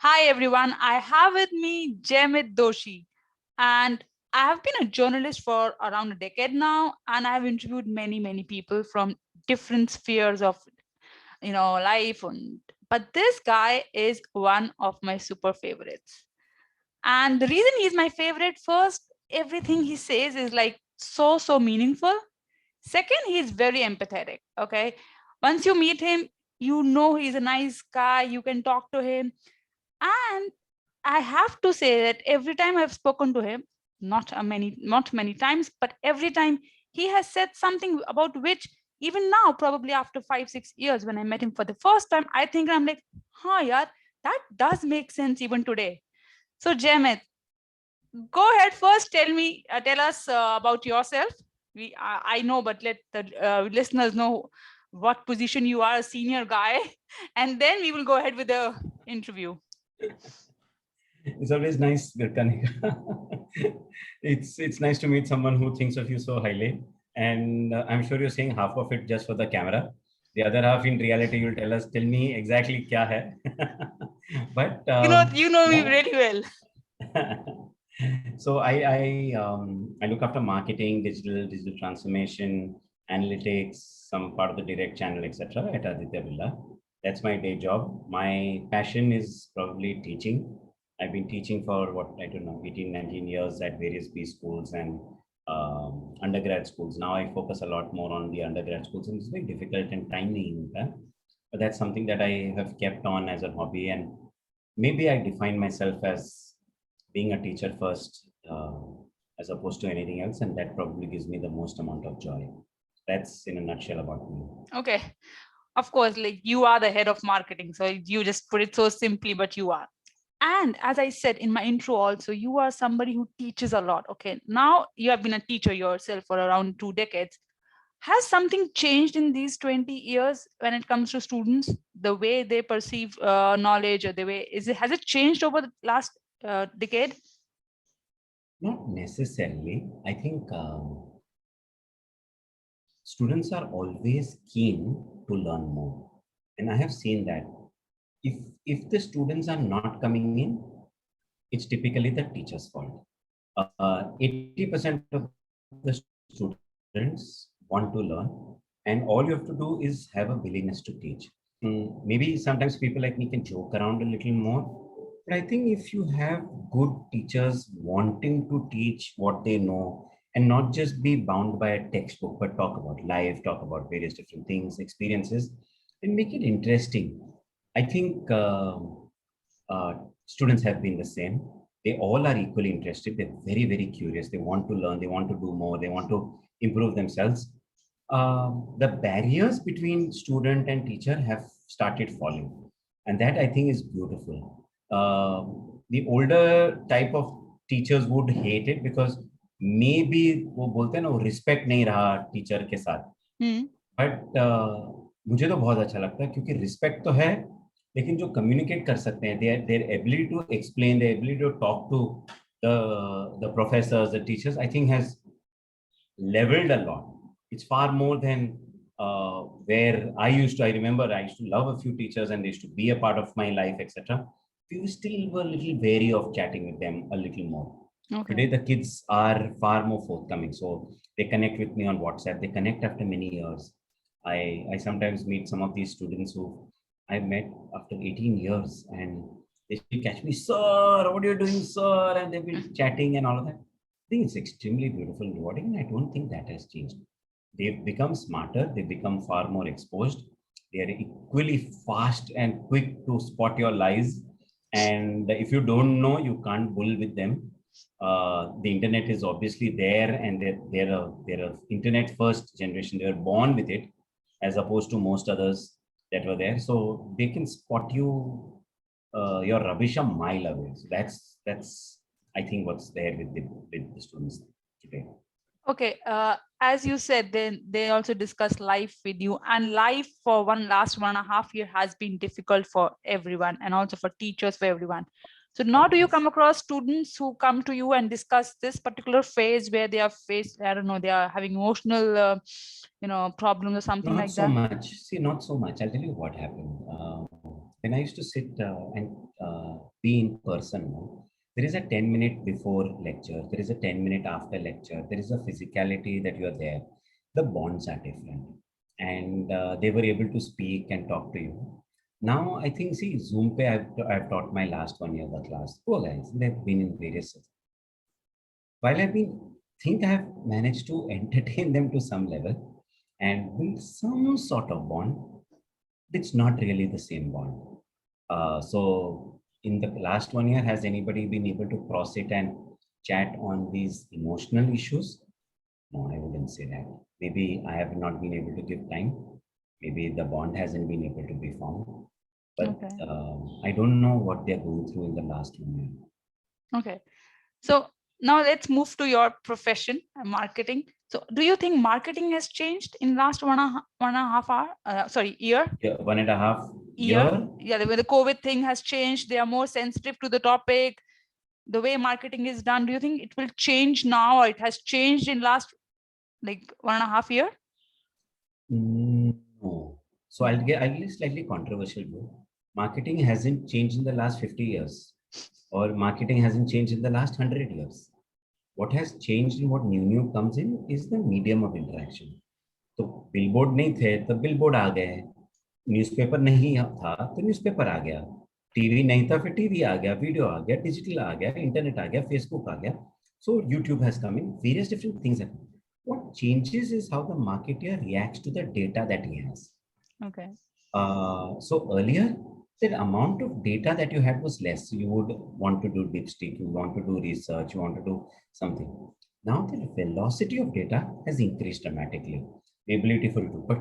Hi everyone, I have with me Jayamit Doshi, and I have been a journalist for around a decade now, and I have interviewed many people from different spheres of life. But this guy is one of my super favorites, and the reason he's my favorite, first, everything he says is like so meaningful. Second, he's very empathetic. Okay, once you meet him, you know he's a nice guy. You can talk to him, and I have to say that every time I've spoken to him, not many times, but every time he has said something about which even now, probably after 5 6 years, when I met him for the first time, I'm like, huh, yeah, that does make sense even today. So Jemit, go ahead first. Tell us about yourself. I know, but let the listeners know what position you are, a senior guy, and then we will go ahead with the interview. It's always nice, Kanika. It's nice to meet someone who thinks of you so highly, and I'm sure you're saying half of it just for the camera. The other half, in reality, you'll tell me exactly kya hai. But You know me yeah. really well. So I look after marketing, digital transformation, analytics, some part of the direct channel, etc. at Aditya Birla. That's my day job. My passion is probably teaching. I've been teaching for what I don't know, 18, 19 years at various B schools and undergrad schools. Now I focus a lot more on the undergrad schools, and it's very difficult and timely. But that's something that I have kept on as a hobby, and maybe I define myself as being a teacher first, as opposed to anything else, and that probably gives me the most amount of joy. That's in a nutshell about me. Okay. Of course, like you are the head of marketing. So you just put it so simply, but you are. And as I said in my intro, also, you are somebody who teaches a lot. Okay. Now you have been a teacher yourself for around 2 decades. Has something changed in these 20 years when it comes to students, the way they perceive knowledge, or the way has it changed over the last decade? Not necessarily. I think students are always keen to learn more, and I have seen that if the students are not coming in, it's typically the teacher's fault. 80% of the students want to learn, and all you have to do is have a willingness to teach. Maybe sometimes people like me can joke around a little more, but I think if you have good teachers wanting to teach what they know and not just be bound by a textbook, but talk about life, talk about various different things, experiences, and make it interesting. I think uh, students have been the same. They all are equally interested. They're very curious. They want to learn. They want to do more. They want to improve themselves. The barriers between student and teacher have started falling, and that I think is beautiful. The older type of teachers would hate it because maybe वो बोलते हैं ना वो respect नहीं रहा teacher के साथ. Hmm. But मुझे तो बहुत अच्छा लगता है क्योंकि रिस्पेक्ट तो है, लेकिन जो कम्युनिकेट कर सकते हैं, their ability to explain, their ability to talk to the professors, the teachers, I think has leveled a lot. It's far more than where I used to. I remember I used to love a few teachers and they used to be a part of my life, etc. We still were a little wary of chatting with them a little more. Okay. Today, the kids are far more forthcoming. So they connect with me on WhatsApp. They connect after many years. I sometimes meet some of these students who I met after 18 years and they still catch me, sir, what are you doing, sir? And they've been chatting and all of that. I think it's extremely beautiful and rewarding, and I don't think that has changed. They've become smarter, they've become far more exposed, they are equally fast and quick to spot your lies. And if you don't know, you can't bull with them. The internet is obviously there, and they're a internet first generation. They were born with it, as opposed to most others that were there. So they can spot your rubbish a mile away. So that's I think what's there with the students today. Okay, as you said, then they also discuss life with you, and life for one last 1.5 year has been difficult for everyone, and also for teachers, for everyone. So now, do you come across students who come to you and discuss this particular phase where they are faced, I don't know, they are having emotional, problems or something Not like so that? much. See, not so much. I'll tell you what happened. When I used to sit and be in person now. There is a 10-minute before lecture. There is a 10-minute after lecture. There is a physicality that you are there. The bonds are different. And they were able to speak and talk to you. Now, I think, see, Zoom pe I've taught my last 1 year the class. Poor guys, they've been in various. While think I have managed to entertain them to some level and build some sort of bond, it's not really the same bond. So in the last 1 year, has anybody been able to cross it and chat on these emotional issues? No, I wouldn't say that. Maybe I have not been able to give time. Maybe the bond hasn't been able to be formed. But Okay. I don't know what they're going through in the last 1 year. Okay. So now let's move to your profession, marketing. So do you think marketing has changed in last one and a half hour? Year? Yeah, 1.5 year. Yeah, the COVID thing has changed. They are more sensitive to the topic. The way marketing is done. Do you think it will change now, or it has changed in last like 1.5 year? No. So I'll get slightly controversial view. Marketing hasn't changed in the last 50 years, or marketing hasn't changed in the last 100 years. What has changed and what new comes in is the medium of interaction. तो billboard नहीं थे तो billboard आ गए, newspaper नहीं था तो newspaper आ गया, TV नहीं था फिर टीवी आ गया, वीडियो आ गया, डिजिटल आ गया, इंटरनेट आ गया, फेसबुक आ गया. So YouTube has come in, various different things have come. What changes is how the marketer reacts to the data that he has. Okay. So earlier, the amount of data that you had was less. You would want to do dipstick, you want to do research, you want to do something. Now the velocity of data has increased dramatically. The ability for you to, but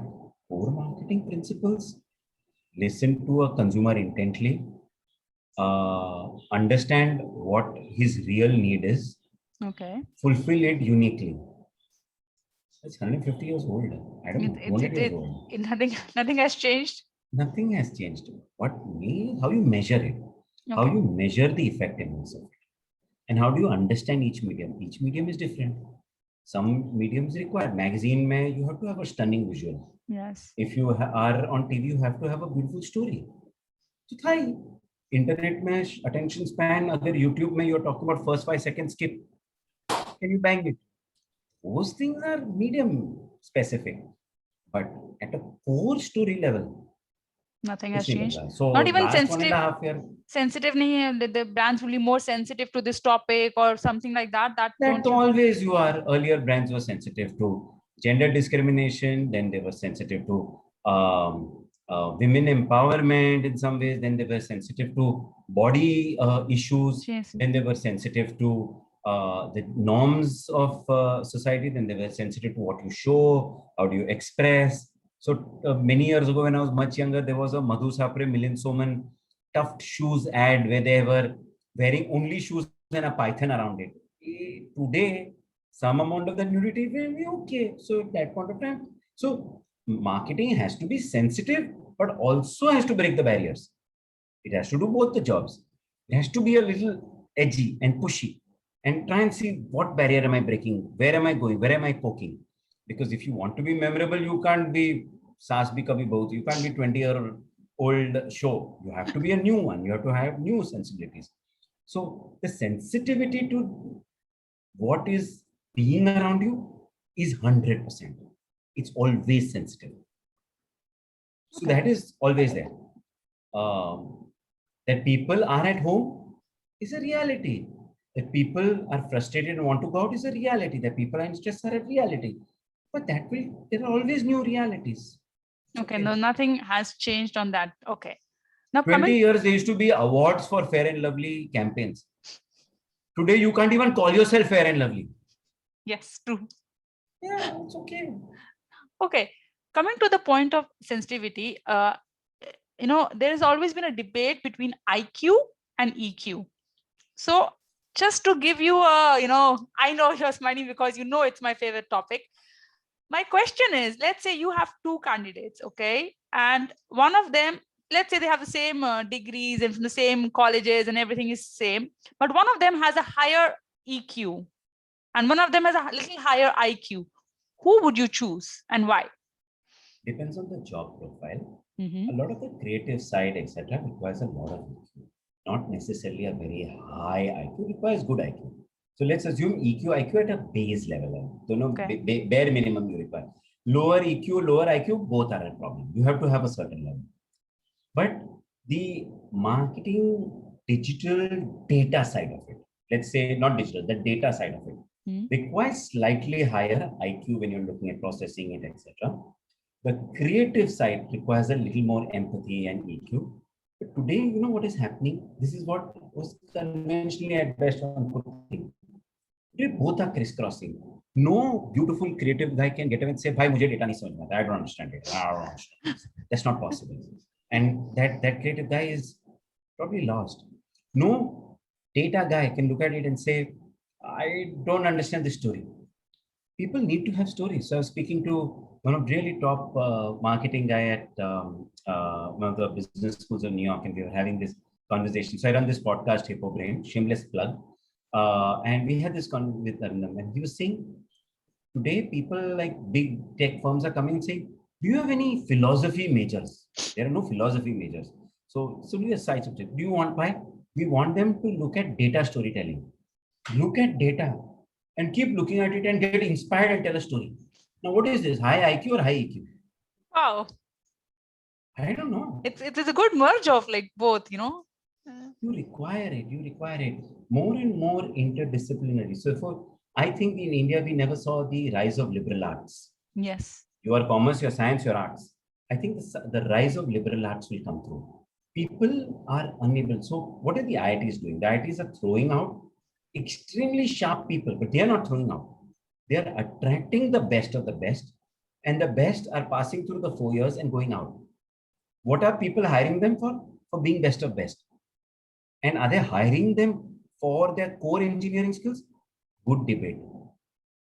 core marketing principles, listen to a consumer intently, understand what his real need is, Okay. fulfill it uniquely. It's 150 years old. I don't know, 200 years old. Nothing has changed. Nothing has changed. How you measure it, how you measure the effectiveness of it, and how do you understand each medium? Each medium is different. Some mediums require magazine. You have to have a stunning visual. Yes. If you are on TV, you have to have a beautiful story. So thai internet mein attention span, agar YouTube mein you're talking about first 5 seconds skip, can you bang it? Those things are medium specific, but at a core story level, nothing has changed. So not even sensitive. Sensitive the brands will be more sensitive to this topic or something like that. That always you are. Earlier brands were sensitive to gender discrimination, then they were sensitive to women empowerment in some ways, then they were sensitive to body issues, yes. Then they were sensitive to the norms of society, then they were sensitive to what you show, how do you express. So many years ago when I was much younger, there was a Madhu Sapre, Milind Soman tuft shoes ad where they were wearing only shoes and a python around it. Today, some amount of the nudity will be okay. So at that point of time, so marketing has to be sensitive, but also has to break the barriers. It has to do both the jobs. It has to be a little edgy and pushy and try and see what barrier am I breaking? Where am I going? Where am I poking? Because if you want to be memorable, you can't be Saas Bhi Kabhi Bahu. You can't be 20-year-old show. You have to be a new one. You have to have new sensibilities. So the sensitivity to what is being around you is 100%. It's always sensitive. So that is always there. That people are at home is a reality. That people are frustrated and want to go out is a reality. That people are in stress are a reality. But there are always new realities. Okay, no, nothing has changed on that. Okay. Now 20 years there used to be awards for Fair and Lovely campaigns. Today you can't even call yourself Fair and Lovely. Yes, true. Yeah, it's okay. Okay, coming to the point of sensitivity, there has always been a debate between IQ and EQ. So just to give you a, I know you're smiling because it's my favorite topic. My question is, let's say you have two candidates, okay? And one of them, let's say they have the same degrees and from the same colleges and everything is same, but one of them has a higher EQ and one of them has a little higher IQ. Who would you choose and why? Depends on the job profile. A lot of the creative side, etc., requires a lot of EQ. not necessarily a very high IQ, it requires good IQ. So let's assume EQ, IQ at a base level. So no Okay. bare minimum you require. Lower EQ, lower IQ, both are a problem. You have to have a certain level. But the marketing digital data side of it, let's say not digital, the data side of it, requires slightly higher IQ when you're looking at processing it, etc. The creative side requires a little more empathy and EQ. But today, you know what is happening? This is what was conventionally at best one could think. Today, both are crisscrossing. No beautiful creative guy can get up and say, "Bhai, mujhe data nahi samajh mein aata. I don't understand it. I don't understand." That's not possible. And that creative guy is probably lost. No data guy can look at it and say, "I don't understand this story." People need to have stories. So I was speaking to one of really top marketing guy at one of the business schools of New York, and we were having this conversation. So I run this podcast, Hippo Brain, shameless plug. And we had this conversation with Arnam, and he was saying, today people like big tech firms are coming and saying, do you have any philosophy majors? There are no philosophy majors. So only a side subject. Do you want why? We want them to look at data storytelling. Look at data and keep looking at it and get inspired and tell a story. Now, what is this? High IQ or high EQ? Wow. I don't know. It's a good merge of like both, you know. You require it. You require it. More and more interdisciplinary. So I think in India, we never saw the rise of liberal arts. Yes. Your commerce, your science, your arts. I think the rise of liberal arts will come through. People are unable. So what are the IITs doing? The IITs are throwing out extremely sharp people, but they are not throwing out. They are attracting the best of the best, and the best are passing through the 4 years and going out. What are people hiring them for? For being best of best. And are they hiring them for their core engineering skills? Good debate.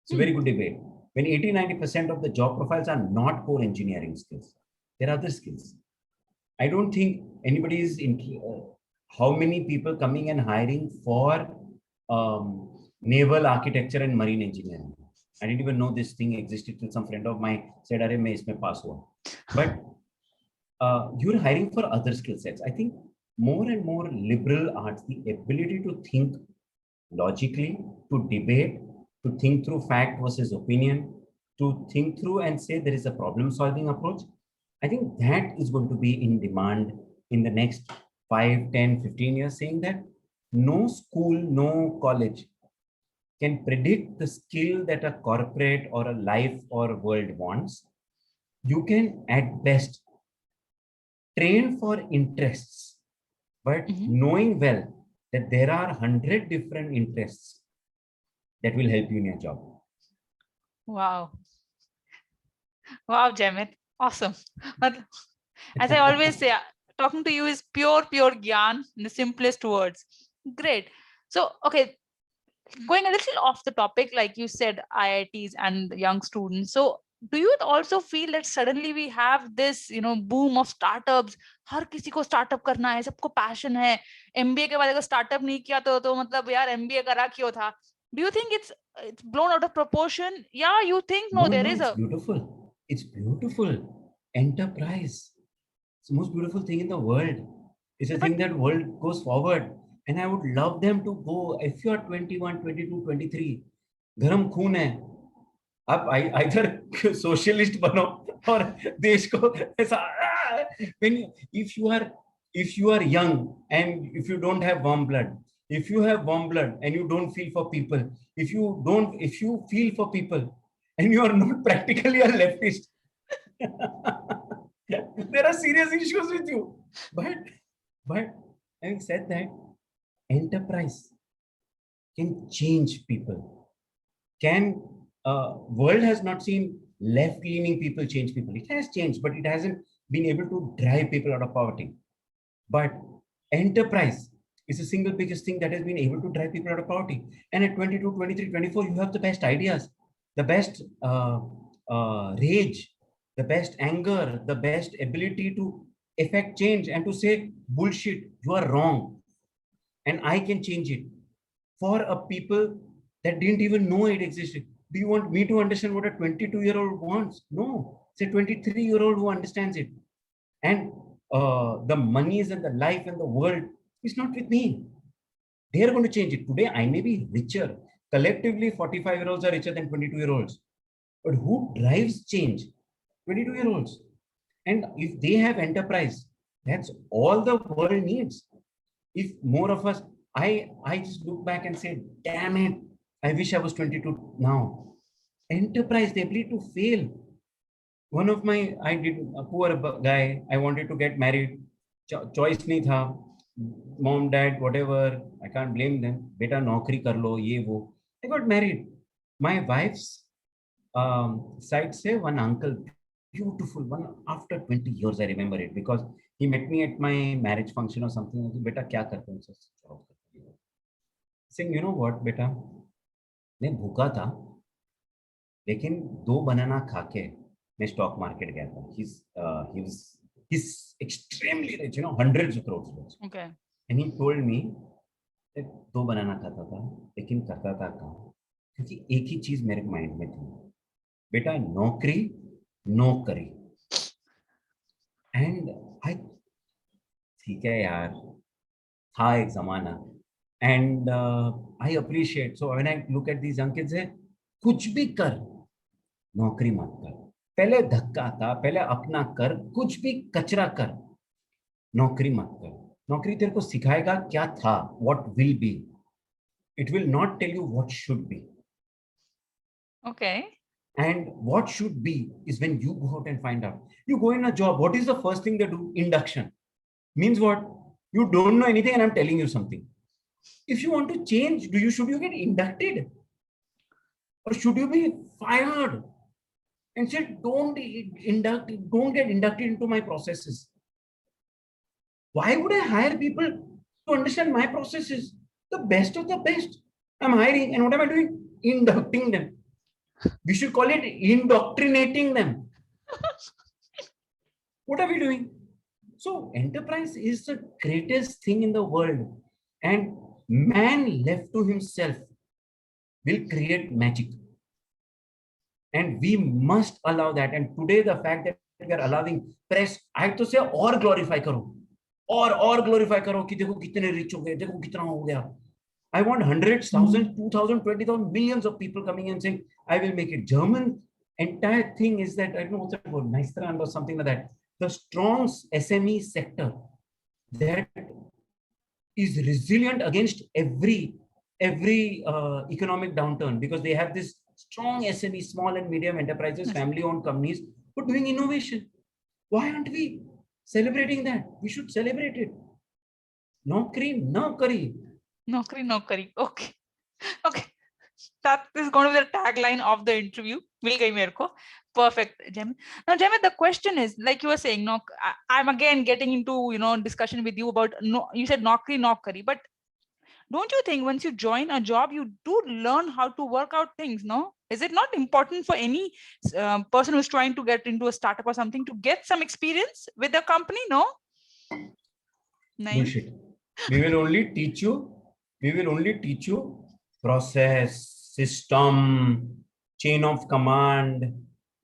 It's a very good debate. When 80-90% of the job profiles are not core engineering skills, there are other skills. I don't think anybody is how many people coming and hiring for naval architecture and marine engineering. I didn't even know this thing existed till some friend of mine said, "Arey, main isme pass hua." But you're hiring for other skill sets. I think more and more liberal arts, the ability to think logically, to debate, to think through fact versus opinion, to think through and say there is a problem solving approach. I think that is going to be in demand in the next 5, 10, 15 years, saying that no school, no college can predict the skill that a corporate or a life or world wants. You can at best train for interests, but knowing well that there are 100 different interests that will help you in your job. Wow. Wow, Jemit. Awesome. But as I always say, talking to you is pure gyan in the simplest words. Great. So, okay, going a little off the topic, like you said, IITs and young students. So, do you also feel that suddenly we have this, boom of startups? हर किसी को startup करना है, सबको passion है. MBA के बाद अगर startup नहीं किया तो मतलब यार MBA करा क्यों था? Do you think it's blown out of proportion? Yeah, you think no, there is it's a beautiful. It's beautiful. Enterprise. It's the most beautiful thing in the world. It's a thing that world goes forward. And I would love them to go. If you're 21, 22, 23, गरम खून है. आप either socialist बनो और देश को ऐसा. If you are young and if you don't have warm blood, if you have warm blood and you don't feel for people, if you feel for people and you are not practically a leftist, there are serious issues with you. But having said that, enterprise can change people. World has not seen left-leaning people change people. It has changed, but it hasn't been able to drive people out of poverty. But enterprise is the single biggest thing that has been able to drive people out of poverty. And at 22, 23, 24, you have the best ideas, the best rage, the best anger, the best ability to effect change and to say, bullshit, you are wrong. And I can change it for a people that didn't even know it existed. Do you want me to understand what a 22-year-old wants? No, it's a 23-year-old who understands it. And the monies and the life and the world It's not with me. They are going to change it. Today, I may be richer. Collectively, 45-year-olds are richer than 22-year-olds. But who drives change? 22-year-olds. And if they have enterprise, that's all the world needs. If more of us, I just look back and say, damn it, I wish I was 22 now. Enterprise, the ability to fail. One of my, I did a poor guy, I wanted to get married. Choice nahi tha. Mom, dad, whatever, I can't blame them. Beta naukri kar lo, ye wo. I got married. My wife's side say one uncle, beautiful one. After 20 years, I remember it because he met me at my marriage function or something. Beta kya karte ho? Saying, you know what, beta, मैं भूखा था लेकिन 2 बनाना खा के मैं stock market गया था. He's extremely rich, you know, hundreds of crores rich. Okay. And he told me that 2 बनाना खाता था लेकिन करता था काम, क्योंकि एक ही चीज मेरे माइंड में थी, बेटा नौकरी नौकरी. एंड आई, ठीक है यार, था एक जमाना. And I appreciate. So when I look at these uncles, कुछ भी कर, नौकरी मत कर. पहले धक्का था, पहले अपना कर, कुछ भी कचरा कर, नौकरी मत कर. नौकरी तेरे को सिखाएगा क्या था, what will be. It will not tell you what should be. Okay. And what should be is when you go out and find out. You go in a job, what is the first thing they do? Induction. Means what? You don't know anything and I'm telling you something. If you want to change, should you get inducted? Or should you be fired? And said, don't get inducted into my processes. Why would I hire people to understand my processes? The best of the best. I'm hiring, and what am I doing? Inducting them. We should call it indoctrinating them. What are we doing? So enterprise is the greatest thing in the world, and man left to himself will create magic, and we must allow that. And today the fact that we are allowing press, I have to say, or glorify karo, or glorify karo ki dekho kitne rich ho gaye, dekho kitna ho gaya. I want hundreds, thousands, 2,000, 20,000, millions of people coming and saying, I will make it. German entire thing is that, I don't know what's it called, Neistrand or something like that. The strong SME sector that is resilient against every economic downturn, because they have this strong SME, small and medium enterprises, family-owned companies who are doing innovation. Why aren't we celebrating that? We should celebrate it. Naukri na kari. Naukri, naukari. Okay. Okay. That is going to be the tagline of the interview. Mil gayi mere ko. Perfect, Jemit. Now, Jemit, the question is, like you were saying, no, I'm again getting into, discussion with you about, no, you said naukri, naukari, but don't you think once you join a job, you do learn how to work out things, no? Is it not important for any person who's trying to get into a startup or something to get some experience with the company, no? Bullshit. We will only teach you process, system, chain of command,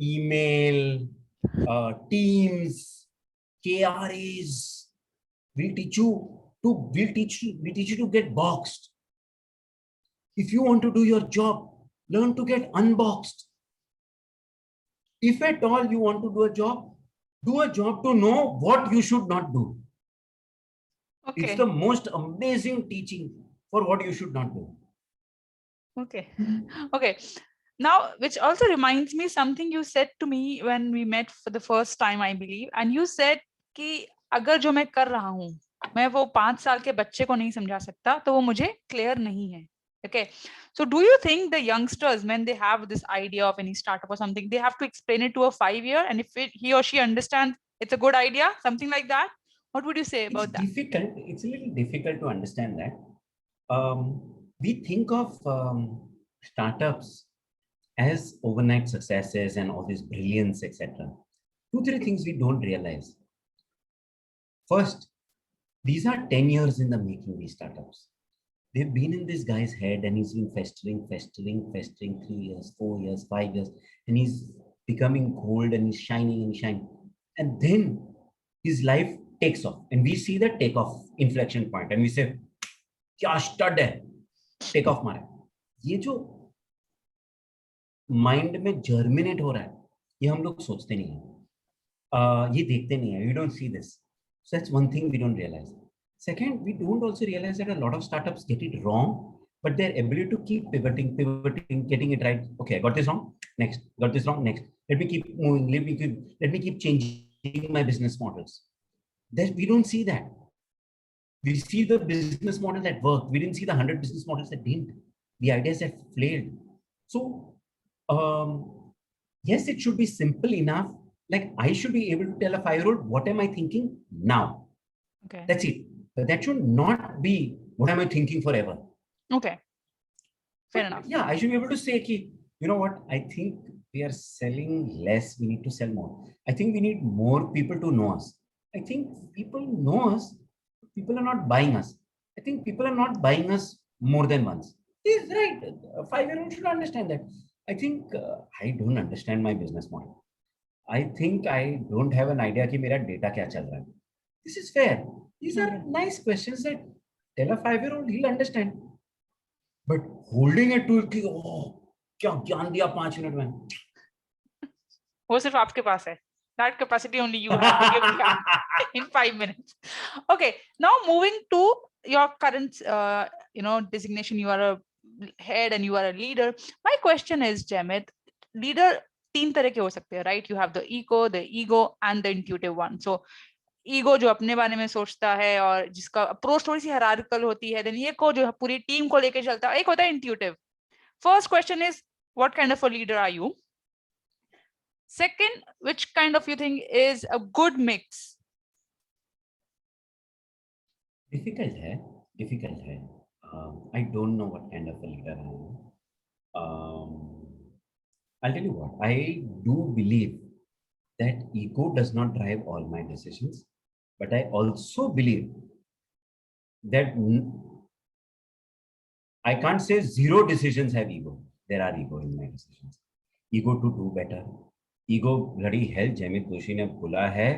email, teams, KRAs. We'll teach you to get boxed. If you want to do your job, learn to get unboxed. If at all you want to do a job to know what you should not do. Okay. It's the most amazing teaching for what you should not do. Okay. Okay. Now, which also reminds me something you said to me when we met for the first time, I believe, and you said कि अगर जो मैं कर रहा हूँ, मैं वो 5 साल के बच्चे को नहीं समझा सकता, तो वो मुझे clear नहीं है. Okay. So do you think the youngsters, when they have this idea of any startup or something, they have to explain it to a 5-year, and if he or she understands it's a good idea, something like that? What would you say about that? It's a little difficult to understand that. We think of startups as overnight successes and all this brilliance, etc. 2-3 things we don't realize. First, these are 10 years in the making, these startups. They've been in this guy's head and he's been festering 3 years, 4 years, 5 years, and he's becoming gold and he's shining and shining. And then his life takes off, and we see the takeoff inflection point, and we say, "Kya stud hai, take off मारा." ये जो mind में germinate हो रहा है, ये हम लोग सोचते नहीं है, ये देखते नहीं है. We don't see this. So that's one thing we don't realize. Second, we don't also realize that a lot of startups get it wrong, but their ability to keep pivoting, getting it right. Okay, I got this wrong. Next, got this wrong. Next. Let me keep moving. Let me keep changing my business models. That we don't see that. We see the business model that worked. We didn't see the 100 business models that didn't. The ideas that failed. So, yes, it should be simple enough. Like I should be able to tell a 5-year-old, what am I thinking now? Okay. That's it. But that should not be, what am I thinking forever? Okay. Fair enough. Yeah, I should be able to say, you know what? I think we are selling less. We need to sell more. I think we need more people to know us. I think people know us. People are not buying us. I think people are not buying us more than once. He's right. A 5-year-old should understand that. I think I don't understand my business model. I think I don't have an idea कि मेरा data क्या चल रहा है. This is fair. These are nice questions that tell a 5-year-old, he'll understand. But holding it to कि क्या ज्ञान दिया 5 मिनट में. वो सिर्फ आपके पास है. That capacity only you have to give in 5 minutes. Okay, now moving to your current, designation. You are a head and you are a leader. My question is, Jemit, leader 3 तरह के हो सकते हैं, right? You have the ego, and the intuitive one. So, ego जो अपने बारे में सोचता है और जिसका अप्रोच थोड़ी सी हायरार्किकल होती है, then ego जो पूरी टीम को लेके चलता है, एक होता है intuitive. First question is, what kind of a leader are you? Second, which kind of you think is a good mix? Difficult है. I don't know what kind of a leader I am. I'll tell you what, I do believe that ego does not drive all my decisions, but I also believe that I can't say 0 decisions have ego. There are ego in my decisions. Ego to do better. Ego, bloody hell, Jemit Doshi ने बोला है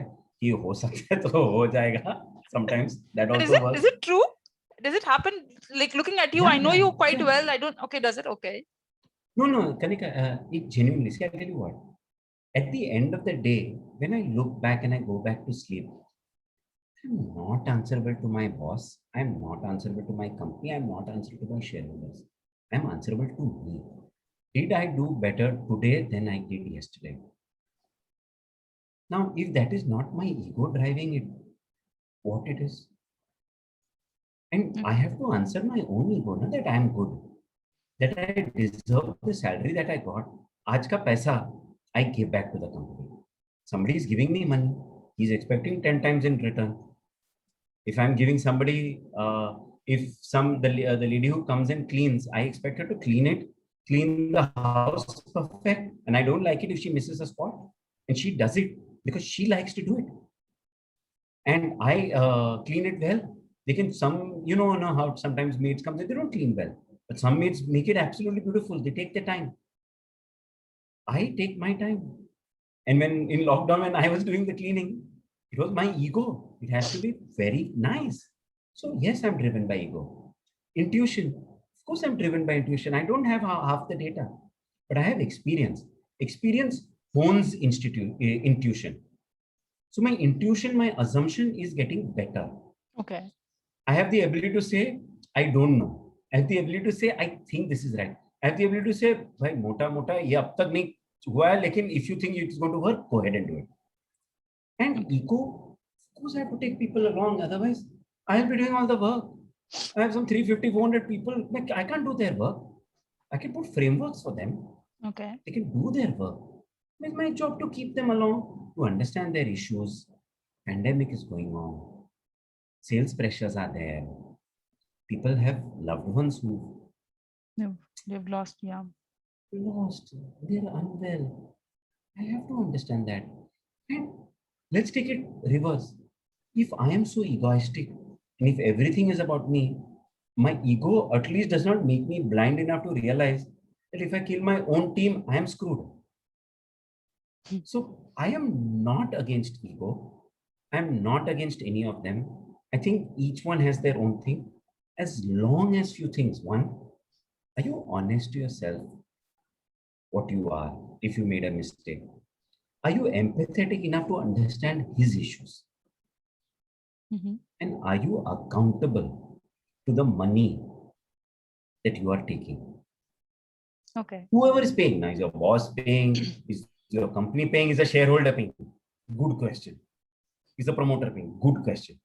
कि हो सकता है तो हो जाएगा. Sometimes that also works. Is it true? Does it happen? Like looking at you, I know you quite well. I don't. Okay, does it? Okay. No, Kanika, it genuinely. See, I'll tell you what. At the end of the day, when I look back and I go back to sleep, I'm not answerable to my boss. I'm not answerable to my company. I'm not answerable to my shareholders. I'm answerable to me. Did I do better today than I did yesterday? Now, if that is not my ego driving it, what it is? And I have to answer my own ego, not that I am good, that I deserve the salary that I got. Aaj ka paisa I give back to the company. Somebody is giving me money. He's expecting 10 times in return. If I'm giving somebody, if the lady who comes and cleans, I expect her to clean the house perfect, and I don't like it if she misses a spot, and she does it because she likes to do it, and I clean it well. They can know how sometimes maids come and they don't clean well, but some maids make it absolutely beautiful. They take their time. I take my time, and when in lockdown when I was doing the cleaning, it was my ego. It has to be very nice. So yes, I'm driven by ego. Intuition. Of course, I'm driven by intuition. I don't have half the data, but I have experience. Experience hones intuition. So my intuition, my assumption is getting better. Okay. I have the ability to say, I don't know. I have the ability to say, I think this is right. I have the ability to say, bhai, mota, ye ab tak nahi hua hai, lekin if you think it's going to work, go ahead and do it. And ego, of course, I have to take people along. Otherwise, I'll be doing all the work. I have some 350, 400 people. I can't do their work. I can put frameworks for them. Okay. They can do their work. It's my job to keep them along, to understand their issues. Pandemic is going on. Sales pressures are there. People have loved ones who they've lost, yeah. Lost. They're unwell. I have to understand that. And let's take it reverse. If I am so egoistic and if everything is about me, my ego at least does not make me blind enough to realize that if I kill my own team, I am screwed. So I am not against ego. I'm not against any of them. I think each one has their own thing. As long as few things. One, are you honest to yourself what you are if you made a mistake? Are you empathetic enough to understand his issues? Mhm. And are you accountable to the money that you are taking? Okay. Whoever is paying, now is your boss paying, is your company paying, is a shareholder paying? Good question. Is the promoter paying? Good question.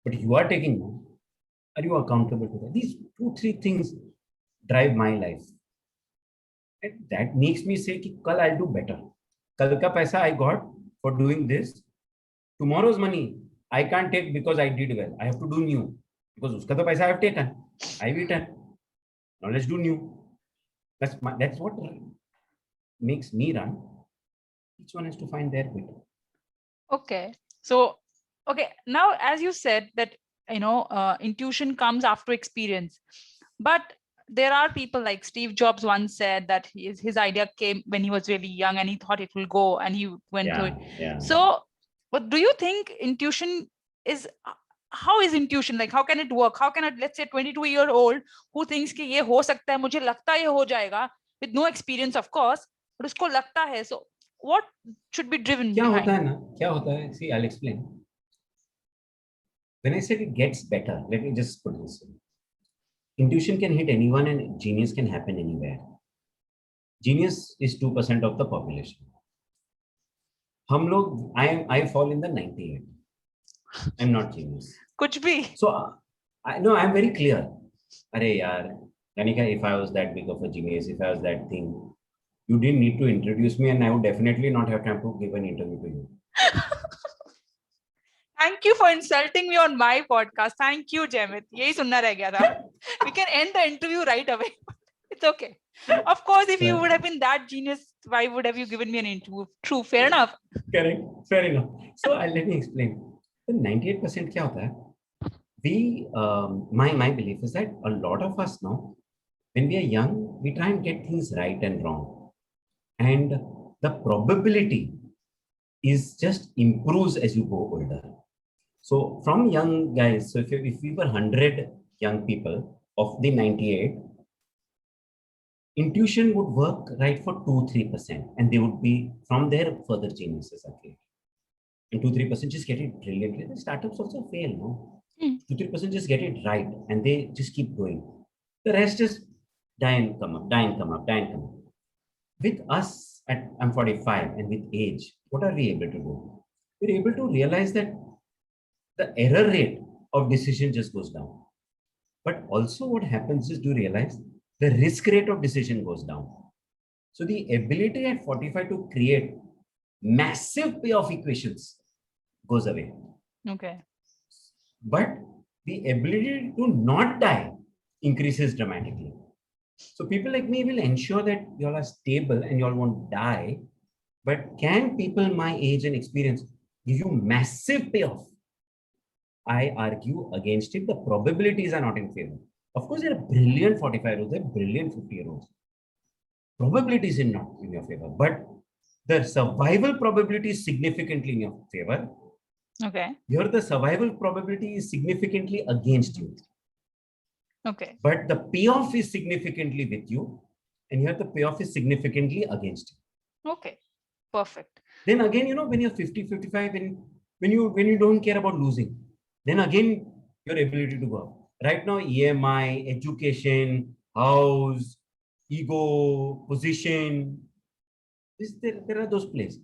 But you are taking money. Are you accountable to that? These two, three things drive my life. And that makes me say कि कल I'll do better. कल का पैसा I got for doing this. Tomorrow's money I can't take because I did well. I have to do new. Because उसका तो पैसा I have taken. I've eaten. Now let's do new. That's what makes me run. Each one has to find their bit. Okay. So, okay. Now, as you said that, intuition comes after experience, but there are people like Steve Jobs once said that his idea came when he was really young and he thought it will go and he went through it. Yeah. So, what do you think intuition is? How is intuition like? How can it work? How can let's say 22-year-old who thinks कि ये हो सकता है, मुझे लगता है ये हो जाएगा, with no experience of course, but उसको लगता है. So what should be driven क्या होता behind? है ना? क्या होता है? See, I'll explain. When I said it gets better, let me just put this in. Intuition can hit anyone and genius can happen anywhere. Genius is 2% of the population. हम लोग, I fall in the 98. I'm not genius. कुछ भी. So, I'm very clear. अरे यार, Kanika, if I was that big of a genius, if I was that thing, you didn't need to introduce me and I would definitely not have time to give an interview to you. Thank you for insulting me on my podcast. Thank you, Jemit. यही सुनना रह गया था. We can end the interview right away. It's okay. Of course, if you would have been that genius, why would have you given me an interview? True, fair enough. Correct, fair enough. So let me explain. The 98% क्या होता है? We, my belief is that a lot of us now, when we are young, we try and get things right and wrong, and the probability is just improves as you go older. So from young guys, so if we were 100 young people of the 98, intuition would work right for 2-3%, and they would be from there further geniuses are created. And 2-3% just get it brilliantly. The startups also fail, no? 2-3% just get it right, and they just keep going. The rest is die and come up, die and come up, die and come up. With us I'm 45, and with age, what are we able to do? We're able to realize that the error rate of decision just goes down. But also what happens is, do you realize the risk rate of decision goes down? So the ability at 45 to create massive payoff equations goes away. Okay. But the ability to not die increases dramatically. So people like me will ensure that you all are stable and you all won't die. But can people my age and experience give you massive payoff? I argue against it. The probabilities are not in favor. Of course, there are brilliant 45-year-olds, there are brilliant 50-year-olds. Probabilities in not in your favor, but the survival probability is significantly in your favor. Okay. Here, the survival probability is significantly against you. Okay. But the payoff is significantly with you, and here the payoff is significantly against you. Okay. Perfect. Then again, when you're 50, 55, when you don't care about losing, then again your ability to go up. Right now, EMI, education, house, ego, position, there are those places.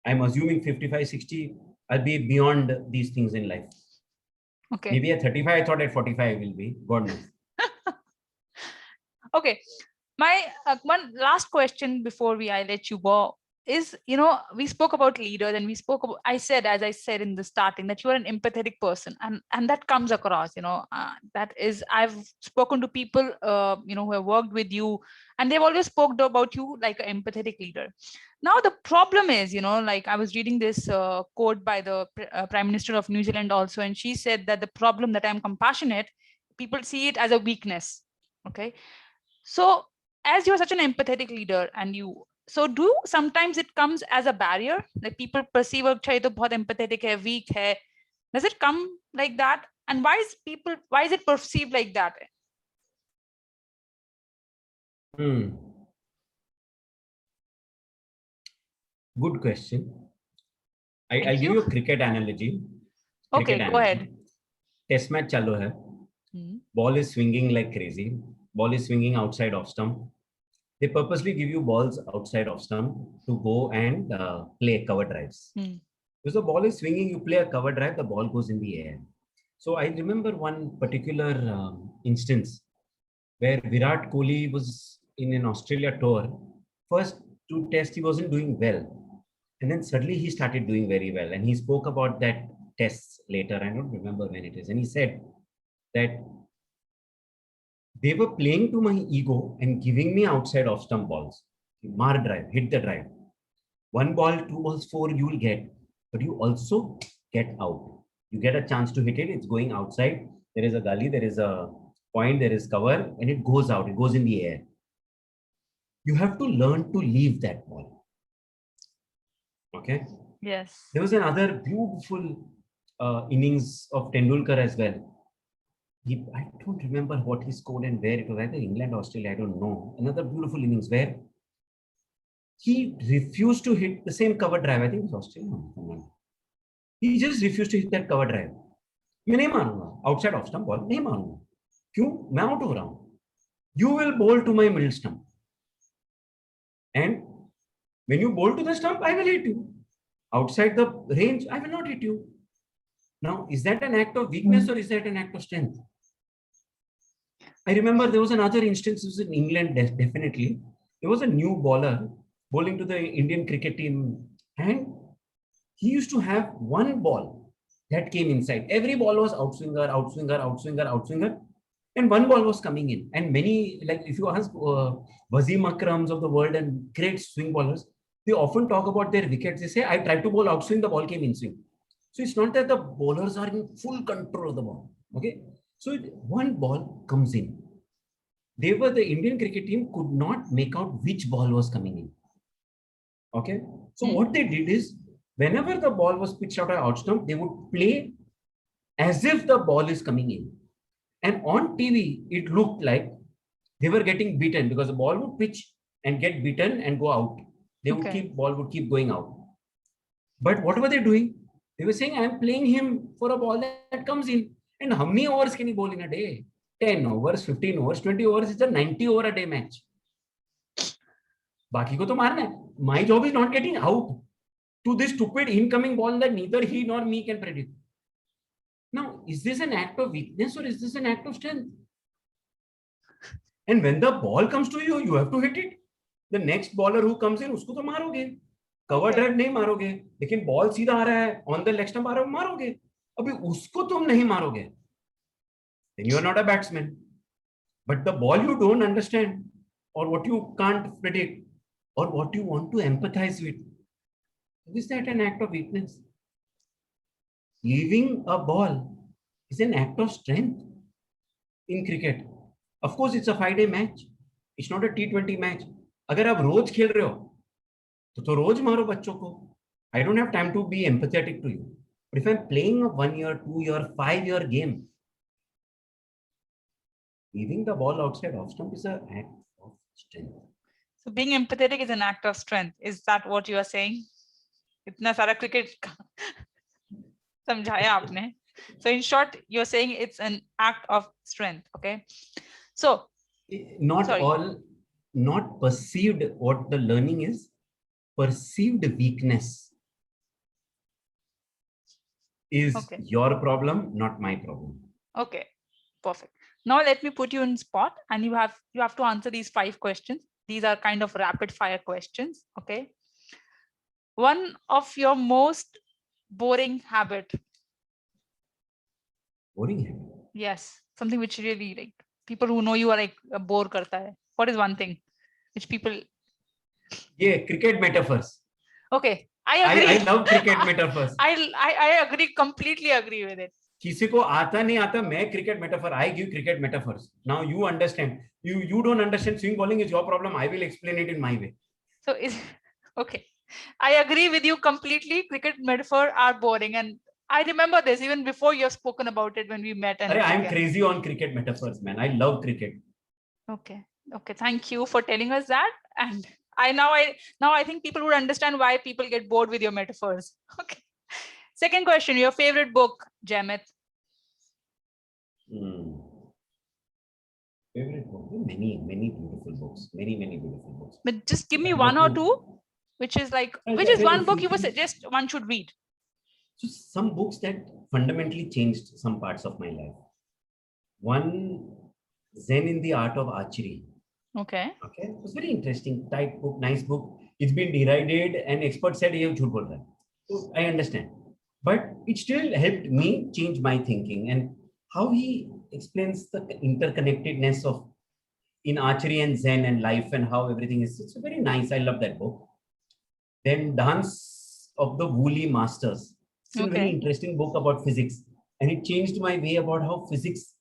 I'm assuming 55, 60, I'll be beyond these things in life. Okay. Maybe at 35, I thought at 45 I will be. God knows. Okay. My one last question before I let you go is, we spoke about leaders and we spoke about, as I said in the starting, that you are an empathetic person, and that comes across, that is, I've spoken to people, who have worked with you, and they've always spoke about you like an empathetic leader. Now, the problem is, like I was reading this quote by the Prime Minister of New Zealand also, and she said that the problem that I'm compassionate, people see it as a weakness. Okay. So as you're such an empathetic leader and you so do sometimes it comes as a barrier, like people perceive अच्छा ये तो बहुत empathetic है, weak है. Does it come like that? And why is it perceived like that? Good question. I'll Thank give you. you a cricket analogy. Okay, go ahead. Test match चालू है. Ball is swinging like crazy. Ball is swinging outside off stump. They purposely give you balls outside off stump to go and play cover drives. Because the ball is swinging, you play a cover drive, the ball goes in the air. So I remember one particular instance where Virat Kohli was in an Australia tour. First two tests he wasn't doing well, and then suddenly he started doing very well. And he spoke about that tests later. I don't remember when it is, and he said that they were playing to my ego and giving me outside off stump balls. Mar drive, hit the drive. 1 ball, 2 balls, 4 you will get, but you also get out. You get a chance to hit it. It's going outside. There is a gully, there is a point, there is cover, and it goes out. It goes in the air. You have to learn to leave that ball. Okay. Yes. There was another beautiful innings of Tendulkar as well. I don't remember what he scored and where it was, either England or Australia, I don't know. Another beautiful innings where he refused to hit the same cover drive. I think it was Australia. He just refused to hit that cover drive. मैं नहीं मारूंगा outside off stump ball, नहीं मारूंगा. क्यों? मैं out हो रहा हूं. You will bowl to my middle stump, and when you bowl to the stump, I will hit you. Outside the range, I will not hit you. Now, is that an act of weakness or is that an act of strength? I remember there was another instance, it was in England, definitely. There was a new bowler bowling to the Indian cricket team, and he used to have one ball that came inside. Every ball was outswinger, outswinger, outswinger, outswinger, and one ball was coming in. And many, like if you ask Wasim Akrams of the world and great swing bowlers, they often talk about their wickets. They say, I tried to bowl outswing, the ball came in swing. So it's not that the bowlers are in full control of the ball. Okay. So one ball comes in. The Indian cricket team could not make out which ball was coming in. Okay. So what they did is, whenever the ball was pitched out of out stump, they would play as if the ball is coming in. And on TV, it looked like they were getting beaten because the ball would pitch and get beaten and go out. They would ball would keep going out. But what were they doing? They were saying, I am playing him for a ball that comes in. And how many overs can he bowl in a day? 10 overs, 15 overs, 20 overs. It's a 90 over a day match. Baki ko to marna hai. My job is not getting out to this stupid incoming ball that neither he nor me can predict. Now, is this an act of weakness or is this an act of strength? And when the ball comes to you, you have to hit it. The next bowler who comes in, usko to maroge. Cover drive नहीं मारोगे, लेकिन ball सीधा आ रहा है, on the leg stump आ रहा है, मारोगे. अभी उसको तुम नहीं मारोगे. Then you are not a batsman. But the ball you don't understand, or what you can't predict, or what you want to empathize with, is that an act of weakness? Leaving a ball is an act of strength in cricket. Of course, it's a 5-day match. It's not a T20 match. अगर आप रोज खेल रहे हो, तो रोज मारो बच्चों को. I don't have time to be empathetic to you. But if I'm playing a 1 year, 2 year, 5 year game, leaving the ball outside off stump is an act of strength. So being empathetic is an act of strength. Is that what you are saying? इतना सारा cricket समझाया आपने. So in short, you're saying it's an act of strength. Okay. So not perceived what the learning is, perceived weakness is your problem, not my problem. Okay, perfect. Now let me put you in spot, and you have to answer these 5 questions. These are kind of rapid fire questions. Okay. One of your most boring habit. Boring habit? Yes, something which really like people who know you are like bore karta hai. What is one thing which people? Yeah, cricket metaphors. Okay, I agree. I love cricket metaphors. I agree, completely agree with it. किसी को आता नहीं आता, मैं cricket metaphor. I give cricket metaphors. Now you understand. You don't understand swing bowling is your problem. I will explain it in my way. So is okay. I agree with you completely. Cricket metaphor are boring, and I remember this even before you have spoken about it when we met and Arey, I'm everything. crazy on cricket metaphors, man. I love cricket. Okay. Okay. Thank you for telling us that. And I think people would understand why people get bored with your metaphors. Okay. Second question, your favorite book, Jamit? Favorite book? Many beautiful books. Many beautiful books. But just give me If I one were or to- two, which is there are one a book few you would things. suggest one should read? So some books that fundamentally changed some parts of my life. One, Zen in the Art of Archery. Okay. Okay, it was very interesting, tight book, nice book. It's been derided, and experts said ये झूठ बोल रहा है. So I understand, but it still helped me change my thinking and how he explains the interconnectedness of in archery and Zen and life and how everything is. It's very nice. I love that book. Then Dance of the Woolly Masters. Still very Okay. interesting book about physics, and it changed my way about how physics,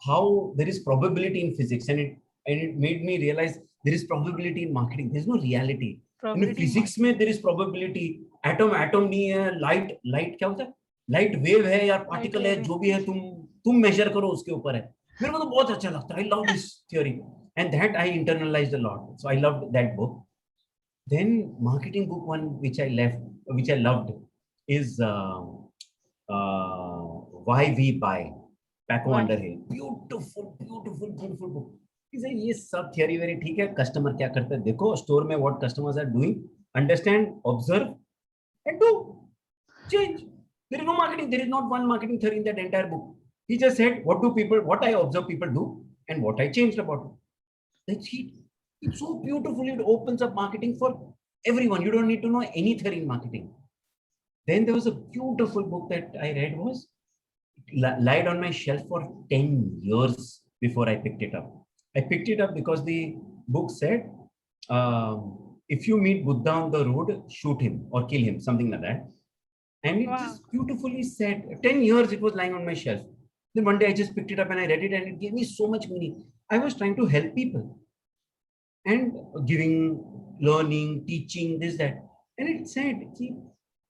how there is probability in physics, and it made me realize there is probability in marketing. There's no reality. In Probability in physics में there is probability. Atom नहीं है, light क्या होता है? Light wave है या particle है, wave. जो भी है तुम measure करो उसके ऊपर है. मेरे को तो बहुत अच्छा लगता है. I love this theory, and that I internalized a lot. So I loved that book. Then marketing book one which I loved is Why We Buy. Paco Why? Underhill. Beautiful book. He said, ये सब theory very ठीक है. Customer क्या करता है? देखो store में what customers are doing. Understand, observe, and do. Change. There is no marketing. There is not one marketing theory in that entire book. He just said, what I observe people do, and what I changed about it. That's it. It's so beautiful. It opens up marketing for everyone. You don't need to know any theory in marketing. Then there was a beautiful book that I read was lied on my shelf for 10 years before I picked it up. I picked it up because the book said, if you meet Buddha on the road, shoot him or kill him, something like that. And it just beautifully said, 10 years it was lying on my shelf. Then one day I just picked it up and I read it, and it gave me so much meaning. I was trying to help people and giving, learning, teaching, this, that. And it said,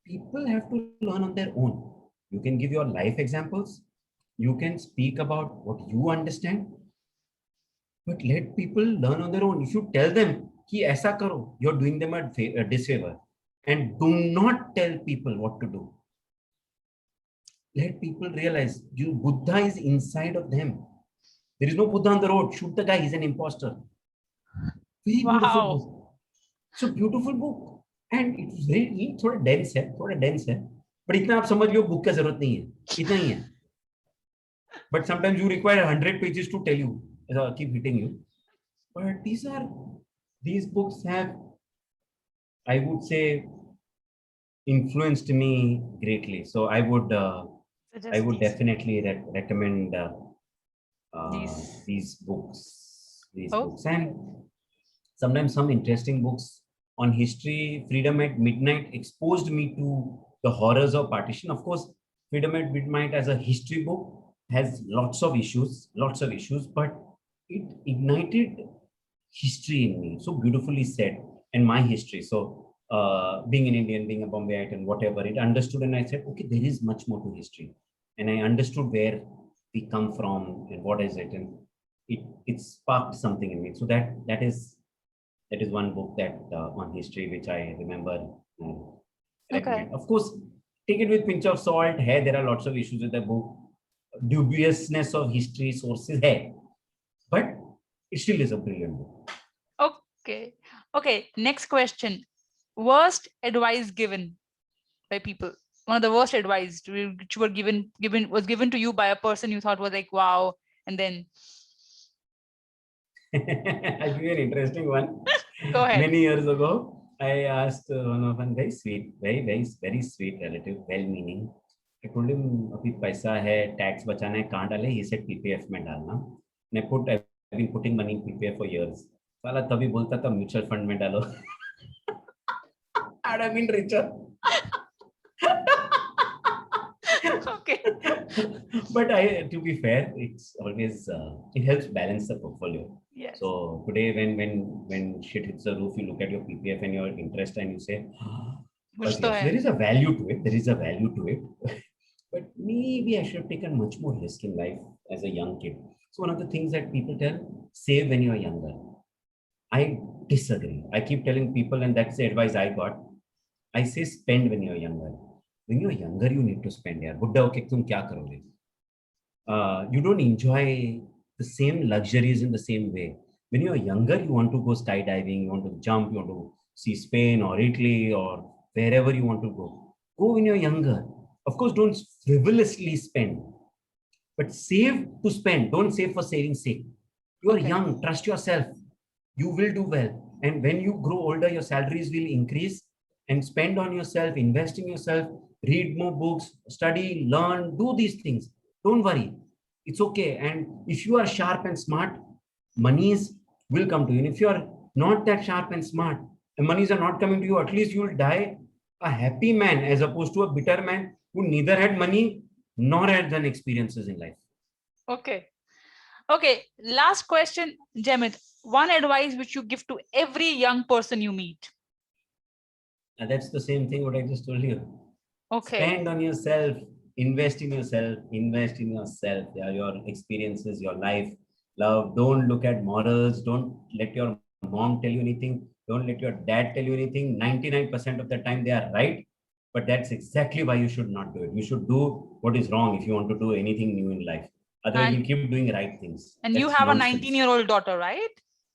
people have to learn on their own. You can give your life examples. You can speak about what you understand. But let people learn on their own. If you tell them, ki aisa karo, you're doing them a disfavor. And do not tell people what to do. Let people realize Buddha is inside of them. There is no Buddha on the road. Shoot the guy, he's an imposter. Very beautiful book. So beautiful book. And it's very थोड़ा dense है. But इतना आप समझ लो book का जरूरत नहीं है. इतना ही है. But sometimes you require 100 pages to tell you. Keep hitting you. But these books have, I would say, influenced me greatly. So I would definitely recommend these books. And sometimes some interesting books on history. Freedom at Midnight exposed me to the horrors of partition. Of course, Freedom at Midnight as a history book has lots of issues, but it ignited history in me. So beautifully said, and my history. So being an Indian, being a Bombayite and whatever, it understood, and I said, okay, there is much more to history. And I understood where we come from and what is it, and it sparked something in me. So that is one book that on history which I remember. Okay. Of course, take it with pinch of salt. Hey, there are lots of issues with the book. Dubiousness of history sources, hey, but it still is a brilliant book. Okay. Next question. Worst advice given by people. One of the worst advice which were given to you by a person you thought was like, wow, and then I'll give you an interesting one. Go ahead. Many years ago, I asked one of my very sweet, very sweet relative, well-meaning. I told him, "Abhi paisa hai, tax bachana hai, kahan dale?" He said, "PPF mein dalna." And I've been putting money in PPF for years. Sala tabhi bolta tha mutual fund mein dalo. I'd have been richer. Okay. But to be fair, it's always it helps balance the portfolio. Yes. So today, when shit hits the roof, you look at your PPF and your interest, and you say, कुछ but तो yes, है. there is a value to it. There is a value to it. But maybe I should have taken much more risk in life as a young kid. So one of the things that people tell, save when you are younger. I disagree. I keep telling people, and that's the advice I got. I say spend when you're younger. When you're younger, you need to spend. यार बुड्ढा होके तुम क्या करोगे? You don't enjoy the same luxuries in the same way. When you're younger, you want to go skydiving, you want to jump, you want to see Spain or Italy or wherever you want to go. Go when you're younger. Of course, don't frivolously spend, but save to spend. Don't save for saving's sake. You are Okay. young, trust yourself. You will do well. And when you grow older, your salaries will increase, and spend on yourself, invest in yourself, read more books, study, learn, do these things. Don't worry. It's okay. And if you are sharp and smart, monies will come to you. And if you are not that sharp and smart, and monies are not coming to you, at least you will die a happy man as opposed to a bitter man who neither had money nor had done experiences in life. Okay. Okay. Last question, Jemit. One advice which you give to every young person you meet. And that's the same thing what I just told you. Okay. Spend on yourself, invest in yourself, invest in yourself. Yeah, your experiences, your life, love. Don't look at morals. Don't let your mom tell you anything. Don't let your dad tell you anything. 99% of the time they are right. But that's exactly why you should not do it. You should do what is wrong if you want to do anything new in life. Otherwise, And you keep doing right things. and you That's have a nonsense. 19-year-old daughter, right?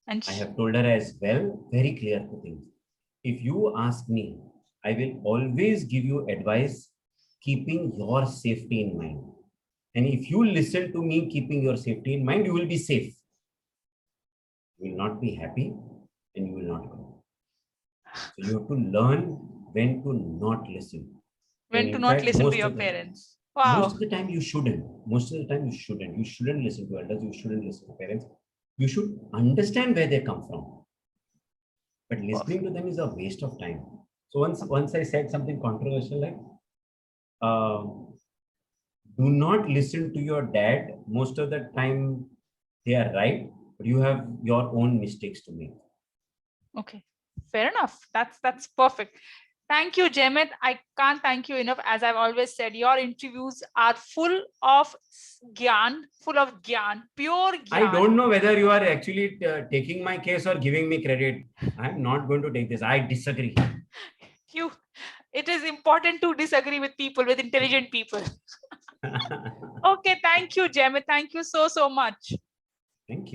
And I have told her as well, very clear things. If you ask me, I will always give you advice keeping your safety in mind. And if you listen to me keeping your safety in mind, you will be safe. You will not be happy and you will not grow. So you have to learn when to not listen. when And to in not fact, listen to your parents. most Wow. of the time you shouldn't. Most of the time you shouldn't. You shouldn't listen to elders. You shouldn't listen to parents. You should understand where they come from. But listening Perfect. to them is a waste of time. So once I said something controversial like, uh, do not listen to your dad. Most of the time they are right, but you have your own mistakes to make. Okay. Fair enough. That's perfect. Thank you, Jemit. I can't thank you enough. As I've always said, your interviews are full of gyan, pure I gyan. don't know whether you are actually taking my case or giving me credit. I'm not going to take this. I disagree. It is important to disagree with people, with intelligent people. Okay, thank you, Jemit. Thank you so much. Thank you.